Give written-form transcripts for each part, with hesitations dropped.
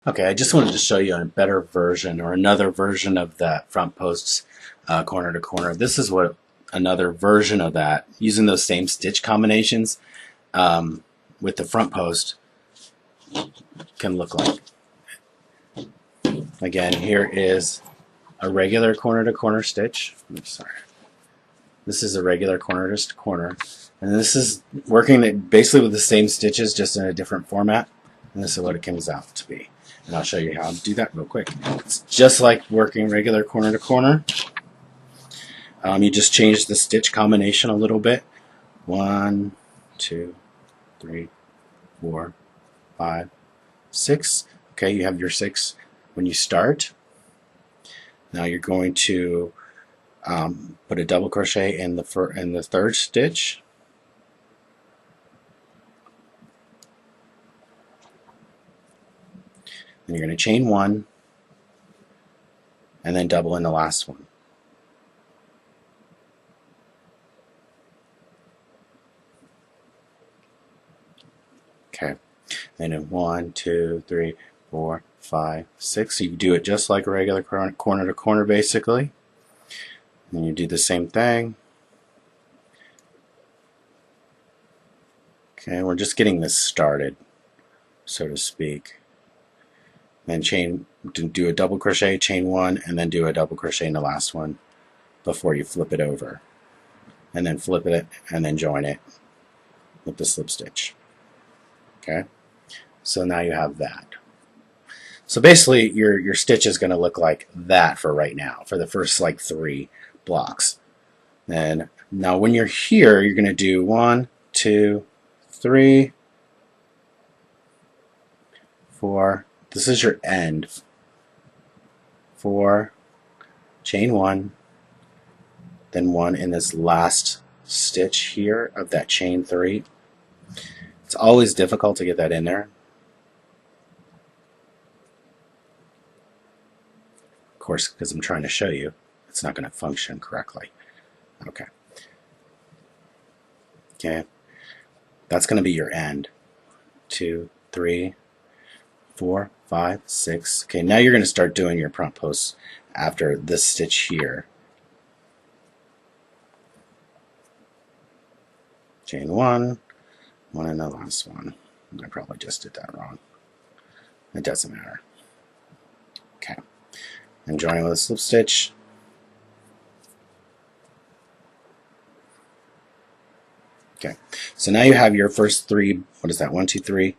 Okay, I just wanted to show you a better version or another version of that front post corner to corner. This is what another version of that, using those same stitch combinations um, with the front post, can look like. Again, here is a regular corner to corner stitch. I'm sorry. This is a regular corner to corner. And this is working basically with the same stitches, just in a different format. And this is what it comes out to be. And I'll show you how to do that real quick. It's just like working regular corner to corner. You just change the stitch combination a little bit. 1, 2, 3, 4, 5, 6. Okay, you have your 6 when you start. Now you're going to put a double crochet in the third stitch. Then you're going to chain 1 and then double in the last one. Okay, then in 1, 2, 3, 4, 5, 6. So you do it just like a regular corner to corner basically. And you do the same thing. Okay, we're just getting this started, so to speak. Then do a double crochet, chain 1, and then do a double crochet in the last one before you flip it over. And then flip it and then join it with the slip stitch. Okay, so now you have that. So basically your stitch is going to look like that for right now, for the first like 3 blocks. And now when you're here, you're going to do 1, 2, 3, 4. This is your end. 4, chain 1, then 1 in this last stitch here of that chain 3. It's always difficult to get that in there. Of course, because I'm trying to show you, it's not going to function correctly. Okay. Okay. That's going to be your end. 2, 3, 4, 5, 6. Okay, now you're going to start doing your front posts after this stitch here. Chain 1, 1 in the last one. I probably just did that wrong. It doesn't matter. Okay, and join with a slip stitch. Okay, so now you have your first 3, what is that, 1, 2, 3,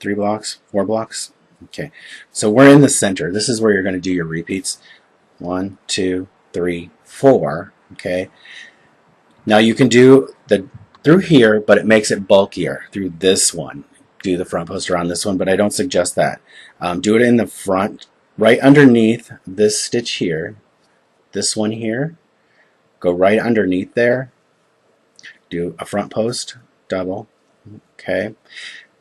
3 blocks, 4 blocks? Okay, so we're in the center. This is where you're going to do your repeats. 1, 2, 3, 4. Okay, now you can do the through here, but it makes it bulkier through this one. Do the front post around this one, but I don't suggest that. Do it in the front, right underneath this stitch here, this one here. Go right underneath there. Do a front post, double. Okay.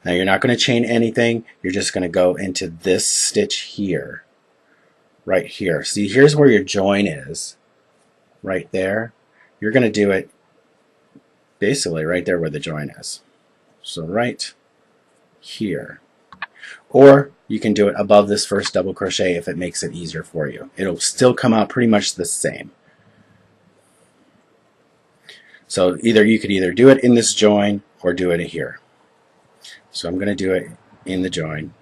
Now you're not going to chain anything. You're just going to go into this stitch here, right here. See, here's where your join is, right there. You're going to do it basically right there where the join is. So right here. Or you can do it above this first double crochet if it makes it easier for you. It'll still come out pretty much the same. So you could either do it in this join or do it here. So I'm going to do it in the join.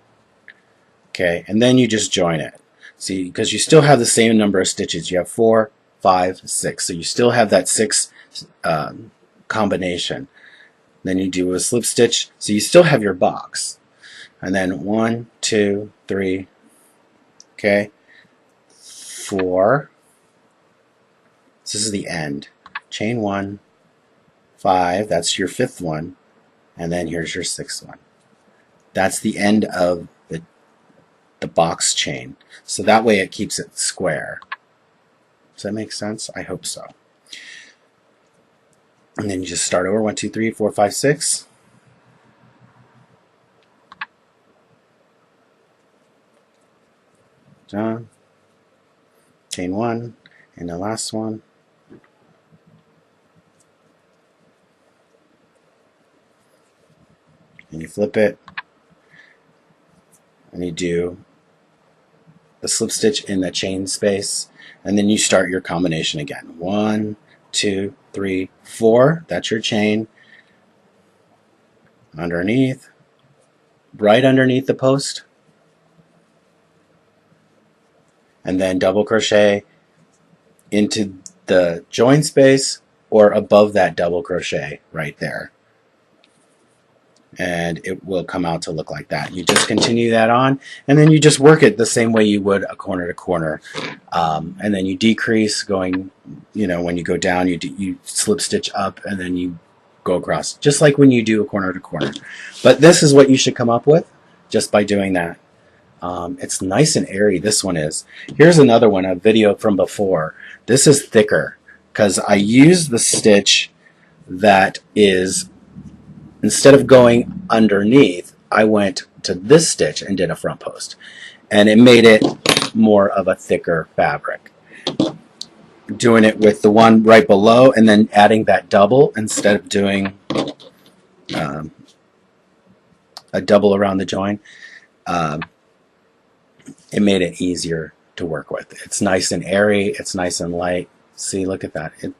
Okay, and then you just join it. See, because you still have the same number of stitches. You have 4, 5, 6. So you still have that 6 combination. Then you do a slip stitch. So you still have your box. And then 1, 2, 3, okay, 4. This is the end. Chain 1, 5, that's your 5th one, and then here's your 6th one. That's the end of the box chain. So that way it keeps it square. Does that make sense? I hope so. And then you just start over. 1, 2, 3, 4, 5, 6. Done. Chain 1 and the last one. And you flip it. and you do the slip stitch in the chain space, and then you start your combination again. 1, 2, 3, 4. That's your chain. Underneath, right underneath the post, and then double crochet into the join space or above that double crochet right there. And it will come out to look like that. You just continue that on, and then you just work it the same way you would a corner to corner. And then you decrease going, when you go down, you slip stitch up, and then you go across, just like when you do a corner to corner. But this is what you should come up with just by doing that. It's nice and airy, this one is. Here's another one, a video from before. This is thicker because I used the stitch that is, instead of going underneath, I went to this stitch and did a front post. And it made it more of a thicker fabric. Doing it with the one right below and then adding that double instead of doing a double around the join, it made it easier to work with. It's nice and airy, it's nice and light. See, look at that. It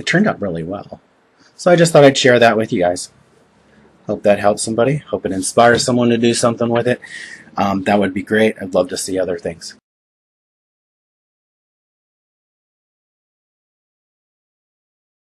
turned out really well. So I just thought I'd share that with you guys. Hope that helps somebody. Hope it inspires someone to do something with it. That would be great. I'd love to see other things.